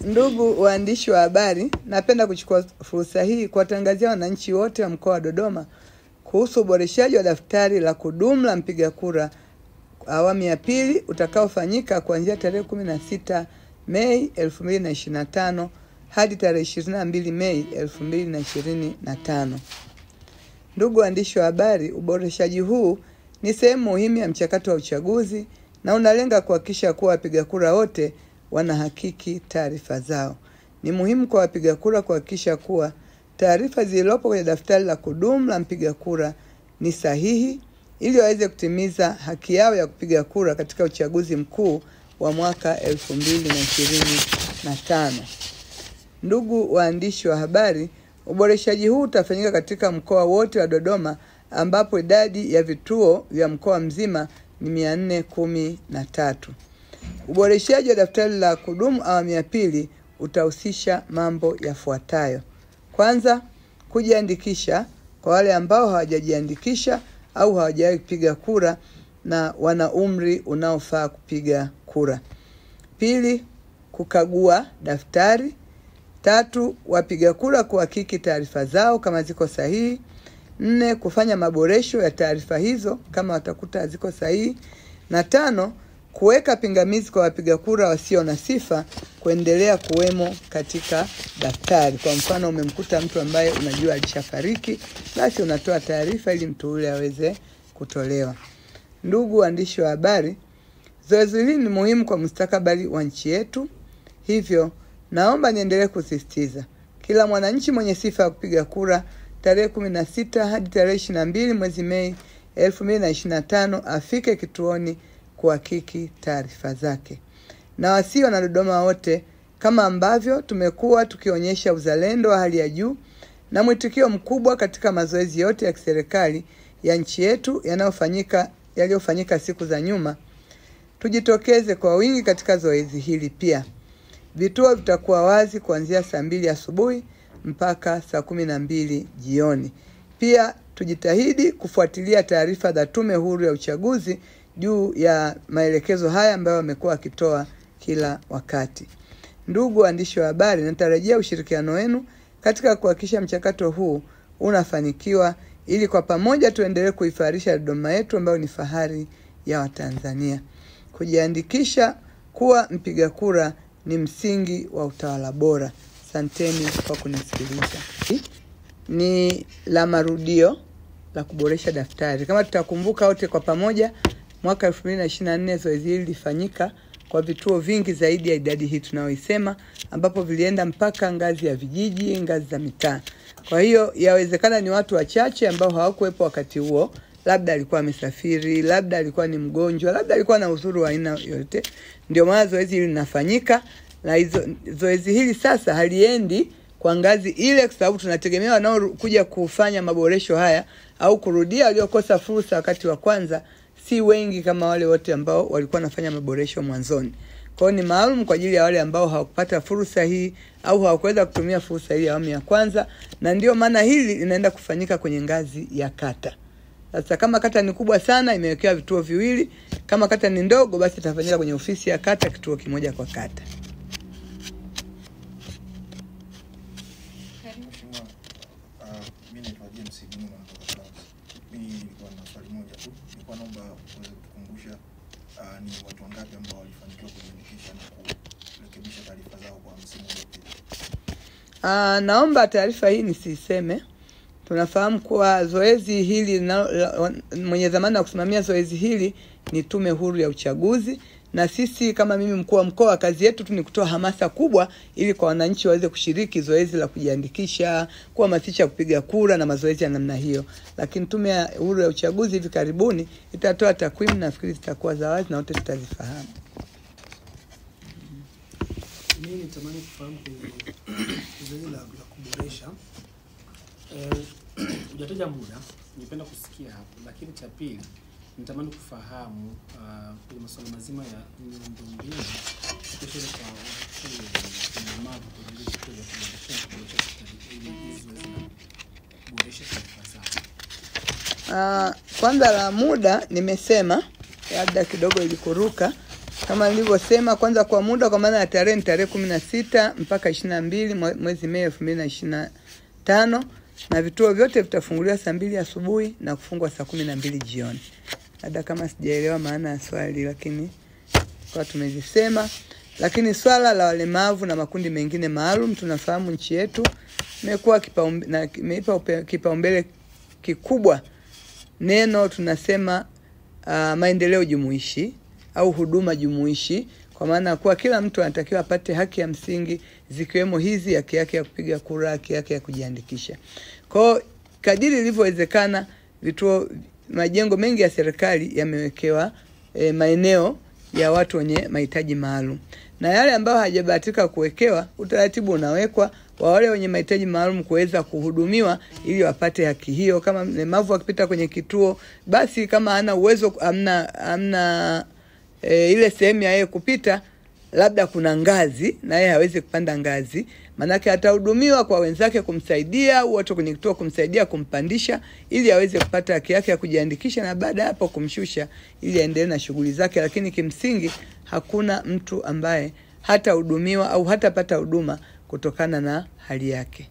Ndugu waandishi wa habari, napenda kuchukua fursa hii kuwatangazia wananchi wote wa mkoa wa Dodoma kuhusu uboreshaji wa daftari la kudumu la mpiga kura awamu ya pili utakaofanyika kuanzia tarehe 16 Mei 2025 hadi tarehe 22 Mei 2025. Ndugu waandishi wa habari, uboreshaji huu ni sehemu muhimu ya mchakato wa uchaguzi na unalenga kuhakikisha kuwa wapiga kura wote wanahakiki taarifa zao. Ni muhimu kwa wapiga kura kuhakikisha kuwa taarifa zilizopo kwenye daftari la kudumu la mpiga kura ni sahihi ili waweze kutimiza haki yao ya kupiga kura katika uchaguzi mkuu wa mwaka 2025. Ndugu waandishi wa habari, uboreshaji huu utafanyika katika mkoa wote wa Dodoma ambapo idadi ya vituo vya mkoa mzima ni 413. Uboreshaji wa daftari la kudumu awamu ya pili utahusisha mambo yafuatayo. Kwanza, kujiandikisha kwa wale ambao hawajajiandikisha au hawajawahi kupiga kura na wana umri unaofaa kupiga kura. Pili, kukagua daftari. Tatu, wapiga kura kuhakiki taarifa zao kama ziko sahihi. 4, kufanya maboresho ya taarifa hizo kama watakuta haziko sahihi. Na 5, kuweka pingamizi kwa wapiga kura wasio na sifa kuendelea kuwemo katika daftari. Kwa mfano, umemkuta mtu ambaye unajua alishafariki, basi unatoa taarifa ili mtu yule aweze kutolewa. Ndugu waandishi wa habari, zoezi hili ni muhimu kwa mustakabali wa nchi yetu. Hivyo, naomba niendelee kusisitiza kila mwananchi mwenye sifa ya kupiga kura tarehe 16 hadi tarehe 22 mwezi Mei 2025 afike kituoni kuhakiki taarifa zake. Na wasio na Dodoma wote, kama ambavyo tumekuwa tukionyesha uzalendo wa hali ya juu na mwitikio mkubwa katika mazoezi yote ya kiserikali ya nchi yetu yaliyofanyika siku za nyuma, tujitokeze kwa wingi katika zoezi hili pia. Vituo vitakuwa wazi kuanzia saa 2 asubuhi mpaka saa 12 jioni. Pia tujitahidi kufuatilia taarifa za Tume Huru ya Uchaguzi juu ya maelekezo haya ambayo wamekuwa wakitoa kila wakati. Ndugu waandishi wa habari, natarajia ushirikiano wenu katika kuhakikisha mchakato huu unafanikiwa ili kwa pamoja tuendelee kuifarisha Dodoma yetu ambayo ni fahari ya Watanzania. Kujiandikisha kuwa mpiga kura ni msingi wa utawala bora. Asanteni kwa kunisikiliza. Ni la marudio la kuboresha daftari. Kama tutakumbuka wote kwa pamoja, mwaka 2024 zoezi hili lilifanyika kwa vituo vingi zaidi ya idadi hii tunayoisema, ambapo vilienda mpaka ngazi ya vijiji, ngazi za mitaa. Kwa hiyo yawezekana ni watu wachache ambao hawakuwepo wakati huo, labda alikuwa amesafiri, labda alikuwa ni mgonjwa, labda alikuwa na udhuru wa aina yoyote, ndio maana zoezi hili linafanyika. Na zoezi hili sasa haliendi kwa ngazi ile kwa sababu tunategemea nao kuja kufanya maboresho haya au kurudia waliokosa fursa wakati wa kwanza si wengi kama wale wote ambao walikuwa wanafanya maboresho mwanzoni. Kwa hiyo ni maalum kwa ajili ya wale ambao hawakupata fursa hii au hawakuweza kutumia fursa hii awamu ya kwanza, na ndio maana hili linaenda kufanyika kwenye ngazi ya kata. Sasa kama kata ni kubwa sana imewekewa vituo viwili, kama kata ni ndogo basi itafanyika kwenye ofisi ya kata, kituo kimoja kwa kata. Ni watu wangapi ambao walifanikiwa kujiandikisha na kurekebisha taarifa zao kwa msimu uliopita? Naomba taarifa hii nisiseme. Tunafahamu kuwa zoezi hili mwenye dhamana ya kusimamia zoezi hili ni Tume Huru ya Uchaguzi, na sisi kama mimi mkuu wa mkoa, kazi yetu tu ni kutoa hamasa kubwa ili kwa wananchi waweze kushiriki zoezi la kujiandikisha, kuhamasisha kupiga kura na mazoezi ya namna hiyo. Lakini Tume Huru ya Uchaguzi hivi karibuni itatoa takwimu, nafikiri zitakuwa za wazi na wote tutazifahamu. Mimi nitamani kufahamu zoezi la kuboresha. Hujataja muda, nipenda kusikia hapo, lakini cha pili nitamani kufahamu kwenye masuala mazima ya miundombinu especially kwa ulemavu kwa kuboresha taarifa zao. Kwanza la muda nimesema, labda kidogo ilikuruka. Kama nilivyosema, kwanza kwa muda, kwa maana ya tarehe 16 mpaka 22 mwezi Mei 2025, na vituo vyote vitafunguliwa saa 2 asubuhi na kufungwa saa 12 jioni. Hata kama sijaelewa maana ya swali, lakini kwa tumezisema. Lakini swala la walemavu na makundi mengine maalum, tunafahamu nchi yetu imekuwa imeipa kipaumbele kikubwa neno tunasema maendeleo jumuishi au huduma jumuishi, kwa maana kuwa kila mtu anatakiwa apate haki ya msingi, zikiwemo hizi haki yake ya kupiga kura, haki yake ya kujiandikisha. Kwa kadiri ilivyowezekana, majengo mengi ya serikali yamewekewa maeneo ya watu wenye mahitaji maalum. Na yale ambayo hajabahatika kuwekewa, utaratibu unawekwa wa wale wenye mahitaji maalum kuweza kuhudumiwa ili wapate haki hiyo. Kama mlemavu akipita kwenye kituo, basi kama hana uwezo, amna ile sehemu ya yeye kupita, labda kuna ngazi na yeye hawezi kupanda ngazi, manake atahudumiwa kwa wenzake kumsaidia, au watu kwenye kituo kumsaidia kumpandisha ili aweze kupata haki yake ya kujiandikisha, na baada hapo kumshusha ili aendelee na shughuli zake. Lakini kimsingi hakuna mtu ambaye hatahudumiwa au hatapata huduma kutokana na hali yake.